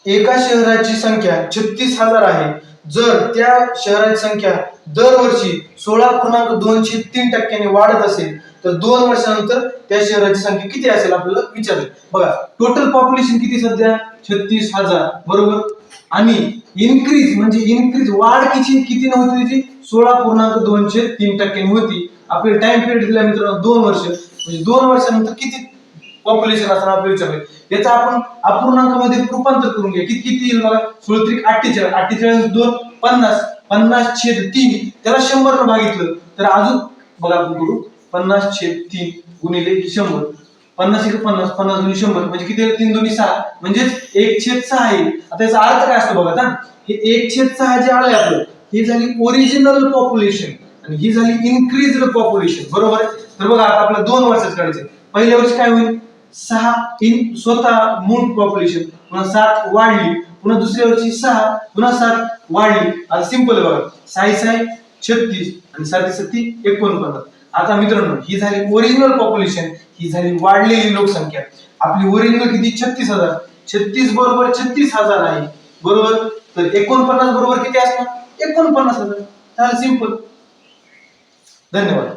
एका शहराची संख्या 36,000 आहे. जर त्या शहराची संख्या दरवर्षी 16.203% वाढत असेल तर 2 वर्षानंतर त्या शहराची संख्या किती असेल आपल्याला विचारलं. बघा टोटल पॉप्युलेशन किती सध्या 36,000 बरोबर. आणि इन्क्रीज वाढ किती किती नव्हती त्याची 16.203% होती. आपले टाइम पिरियड दिला मित्रांनो 2 वर्ष. म्हणजे 2 वर्षानंतर किती पॉप्युलेशन असणार आपल्याला विचारलं. याचा आपण अपूर्णांकामध्ये रूपांतर करून घ्या. किती किती येईल बघा 16 48 2 50 50/3 त्याला 100 ने भागितलं तर अजून बघा आपण करू 50/3 गुणिले 100 50 × 50 50 × 100 म्हणजे किती 3 2 6 म्हणजे 1/6 आहे. आता याचा अर्थ काय असतो बघा. हे 1/6 जे आलंय आपलं ही झाली ओरिजिनल पॉप्युलेशन आणि ही झाली इन्क्रीज्ड पॉप्युलेशन बरोबर. तर बघा आता आपल्याला 2 वर्षाचं काढायचं. पहिल्या वर्षी काय होईल 6 स्वतः मूळ पॉप्युलेशन पुन्हा 7 वाढली पुन्हा दुसऱ्या वर्षी 6 पुन्हा 7 वाढली. आता सिंपल बघा 6 6 36 आणि 7 7 49. आता मित्रांनो ही झाली ओरिजिनल पॉप्युलेशन ही झाली वाढलेली लोकसंख्या. आपली ओरिजिनल किती 36,000 36 बरोबर 36,000 आहे बरोबर. तर 49 बरोबर किती असणार 49,000. सिंपल. धन्यवाद.